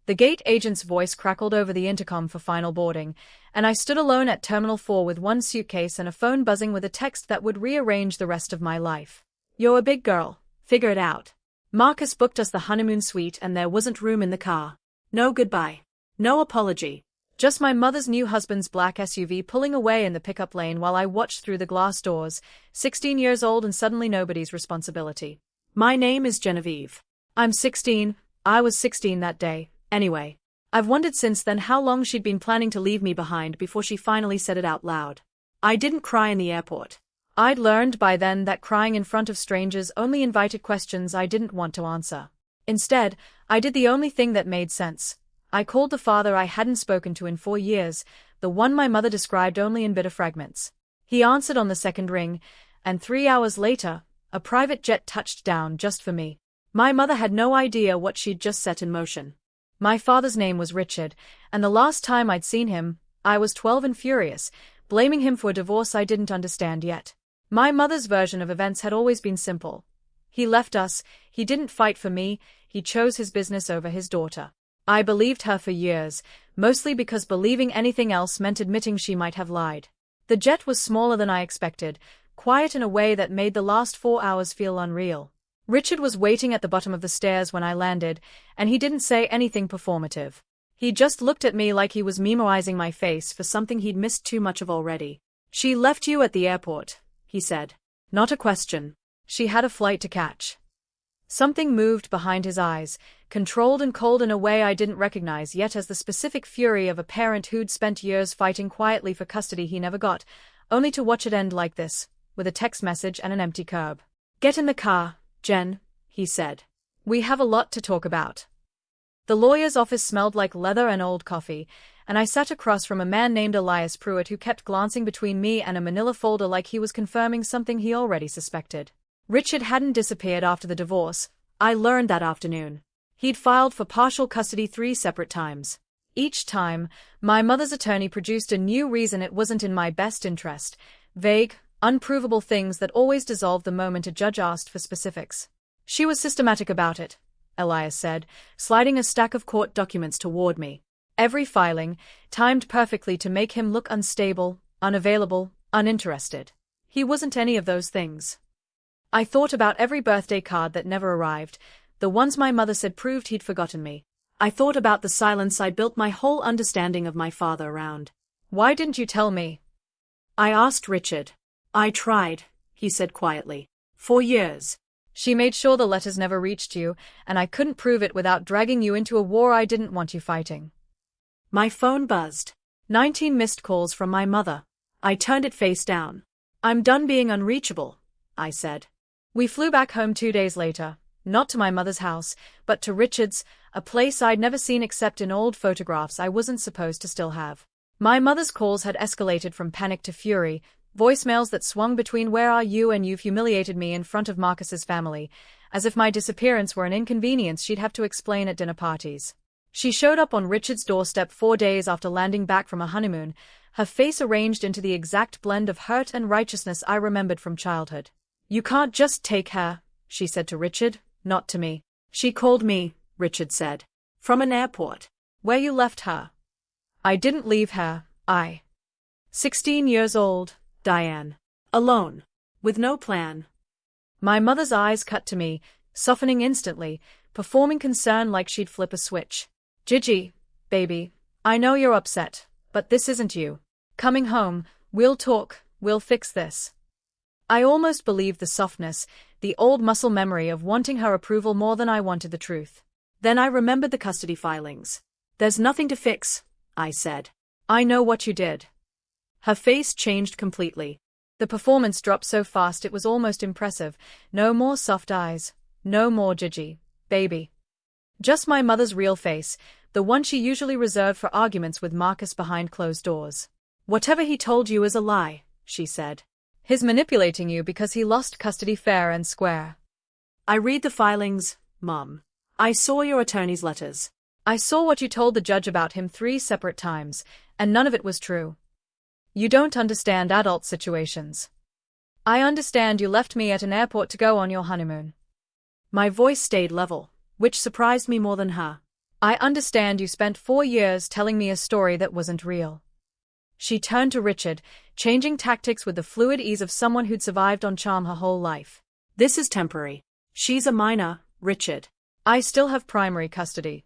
The gate agent's voice crackled over the intercom for final boarding, and I stood alone at Terminal 4 with one suitcase and a phone buzzing with a text that would rearrange the rest of my life. "You're a big girl. Figure it out. Marcus booked us the honeymoon suite and there wasn't room in the car. No goodbye. No apology. Just my mother's new husband's black SUV pulling away in the pickup lane while I watched through the glass doors, 16 years old and suddenly nobody's responsibility. My name is Genevieve. I'm 16, I was 16 that day, anyway. I've wondered since then how long she'd been planning to leave me behind before she finally said it out loud. I didn't cry in the airport. I'd learned by then that crying in front of strangers only invited questions I didn't want to answer. Instead, I did the only thing that made sense. I called the father I hadn't spoken to in 4 years, the one my mother described only in bitter fragments. He answered on the second ring, and 3 hours later, a private jet touched down just for me. My mother had no idea what she'd just set in motion. My father's name was Richard, and the last time I'd seen him, I was 12 and furious, blaming him for a divorce I didn't understand yet. My mother's version of events had always been simple. He left us, he didn't fight for me, he chose his business over his daughter. I believed her for years, mostly because believing anything else meant admitting she might have lied. The jet was smaller than I expected, quiet in a way that made the last 4 hours feel unreal. Richard was waiting at the bottom of the stairs when I landed, and he didn't say anything performative. He just looked at me like he was memorizing my face for something he'd missed too much of already. "She left you at the airport," he said. "Not a question. She had a flight to catch." Something moved behind his eyes, controlled and cold in a way I didn't recognize yet as the specific fury of a parent who'd spent years fighting quietly for custody he never got, only to watch it end like this, with a text message and an empty curb. "Get in the car, Jen," he said. "We have a lot to talk about." The lawyer's office smelled like leather and old coffee, and I sat across from a man named Elias Pruitt who kept glancing between me and a manila folder like he was confirming something he already suspected. Richard hadn't disappeared after the divorce, I learned that afternoon. He'd filed for partial custody 3 separate times. Each time, my mother's attorney produced a new reason it wasn't in my best interest, vague, unprovable things that always dissolved the moment a judge asked for specifics. "She was systematic about it," Elias said, sliding a stack of court documents toward me. "Every filing, timed perfectly to make him look unstable, unavailable, uninterested. He wasn't any of those things." I thought about every birthday card that never arrived, the ones my mother said proved he'd forgotten me. I thought about the silence I'd built my whole understanding of my father around. "Why didn't you tell me?" I asked Richard. "I tried," he said quietly. "For years." "She made sure the letters never reached you, and I couldn't prove it without dragging you into a war I didn't want you fighting." My phone buzzed. 19 missed calls from my mother. I turned it face down. "I'm done being unreachable," I said. We flew back home 2 days later, not to my mother's house, but to Richard's, a place I'd never seen except in old photographs I wasn't supposed to still have. My mother's calls had escalated from panic to fury, voicemails that swung between "where are you" and "you've humiliated me" in front of Marcus's family, as if my disappearance were an inconvenience she'd have to explain at dinner parties. She showed up on Richard's doorstep 4 days after landing back from a honeymoon, her face arranged into the exact blend of hurt and righteousness I remembered from childhood. "You can't just take her," she said to Richard, not to me. "She called me," Richard said. "From an airport." "Where you left her?" "I didn't leave her, 16 years old, Diane. Alone. With no plan." My mother's eyes cut to me, softening instantly, performing concern like she'd flip a switch. "Gigi, baby, I know you're upset, but this isn't you. Coming home, we'll talk, we'll fix this." I almost believed the softness, the old muscle memory of wanting her approval more than I wanted the truth. Then I remembered the custody filings. "There's nothing to fix," I said. "I know what you did." Her face changed completely. The performance dropped so fast it was almost impressive. No more soft eyes. No more Gigi, baby. Just my mother's real face, the one she usually reserved for arguments with Marcus behind closed doors. "Whatever he told you is a lie," she said. "He's manipulating you because he lost custody fair and square." "I read the filings, Mom. I saw your attorney's letters. I saw what you told the judge about him 3 separate times, and none of it was true. You don't understand adult situations. I understand you left me at an airport to go on your honeymoon." My voice stayed level, which surprised me more than her. I understand you spent 4 years telling me a story that wasn't real. She turned to Richard, changing tactics with the fluid ease of someone who'd survived on charm her whole life. This is temporary. She's a minor, Richard. I still have primary custody.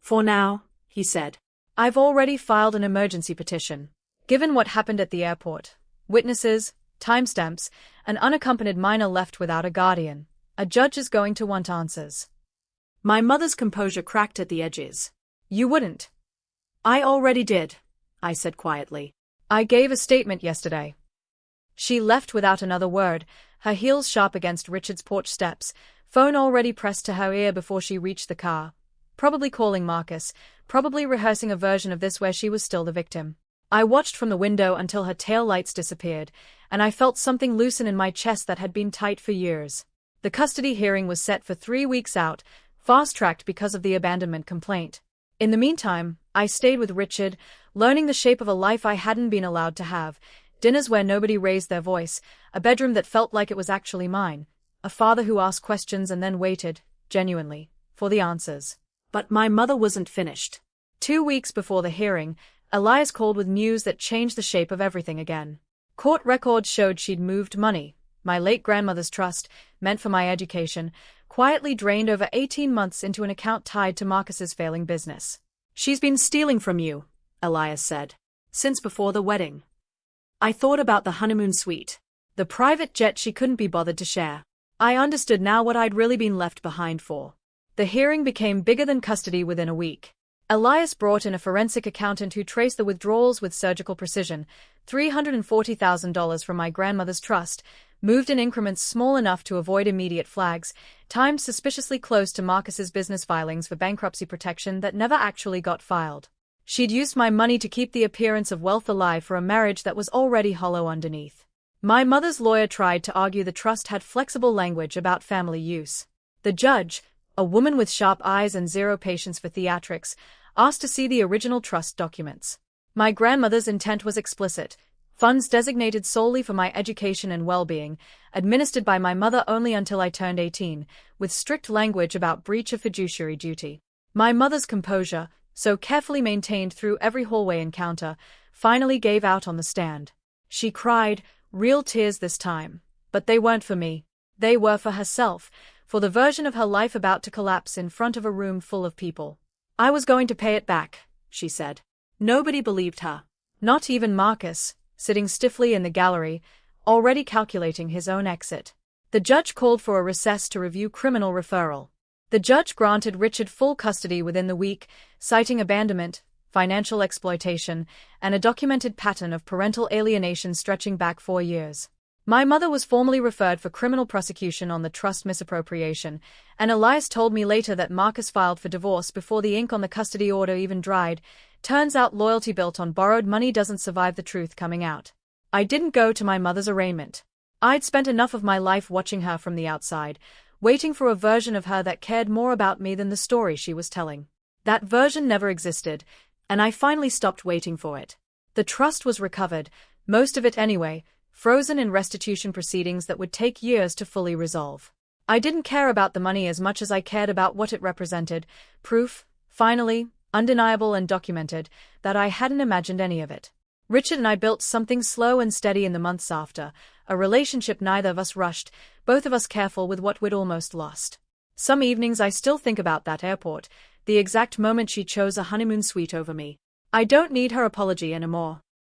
For now, he said. I've already filed an emergency petition. Given what happened at the airport, witnesses, timestamps, an unaccompanied minor left without a guardian, a judge is going to want answers. My mother's composure cracked at the edges. You wouldn't. I already did, I said quietly. I gave a statement yesterday. She left without another word, her heels sharp against Richard's porch steps, phone already pressed to her ear before she reached the car. Probably calling Marcus, probably rehearsing a version of this where she was still the victim. I watched from the window until her tail lights disappeared, and I felt something loosen in my chest that had been tight for years. The custody hearing was set for 3 weeks out, fast-tracked because of the abandonment complaint. In the meantime, I stayed with Richard, learning the shape of a life I hadn't been allowed to have, dinners where nobody raised their voice, a bedroom that felt like it was actually mine, a father who asked questions and then waited, genuinely, for the answers. But my mother wasn't finished. 2 weeks before the hearing, Elias called with news that changed the shape of everything again. Court records showed she'd moved money, my late grandmother's trust, meant for my education, quietly drained over 18 months into an account tied to Marcus's failing business. She's been stealing from you, Elias said. Since before the wedding. I thought about the honeymoon suite. The private jet she couldn't be bothered to share. I understood now what I'd really been left behind for. The hearing became bigger than custody within a week. Elias brought in a forensic accountant who traced the withdrawals with surgical precision, $340,000 from my grandmother's trust, moved in increments small enough to avoid immediate flags, timed suspiciously close to Marcus's business filings for bankruptcy protection that never actually got filed. She'd used my money to keep the appearance of wealth alive for a marriage that was already hollow underneath. My mother's lawyer tried to argue the trust had flexible language about family use. The judge, a woman with sharp eyes and zero patience for theatrics, asked to see the original trust documents. My grandmother's intent was explicit: funds designated solely for my education and well-being, administered by my mother only until I turned 18, with strict language about breach of fiduciary duty. My mother's composure, so carefully maintained through every hallway encounter, finally gave out on the stand. She cried, real tears this time, but they weren't for me. They were for herself, for the version of her life about to collapse in front of a room full of people. I was going to pay it back, she said. Nobody believed her. Not even Marcus, sitting stiffly in the gallery, already calculating his own exit. The judge called for a recess to review criminal referral. The judge granted Richard full custody within the week, citing abandonment, financial exploitation, and a documented pattern of parental alienation stretching back 4 years. My mother was formally referred for criminal prosecution on the trust misappropriation, and Elias told me later that Marcus filed for divorce before the ink on the custody order even dried. Turns out loyalty built on borrowed money doesn't survive the truth coming out. I didn't go to my mother's arraignment. I'd spent enough of my life watching her from the outside, waiting for a version of her that cared more about me than the story she was telling. That version never existed, and I finally stopped waiting for it. The trust was recovered, most of it anyway, frozen in restitution proceedings that would take years to fully resolve. I didn't care about the money as much as I cared about what it represented, proof, finally, undeniable and documented, that I hadn't imagined any of it. Richard and I built something slow and steady in the months after, a relationship neither of us rushed, both of us careful with what we'd almost lost. Some evenings I still think about that airport, the exact moment she chose a honeymoon suite over me. I don't need her apology anymore.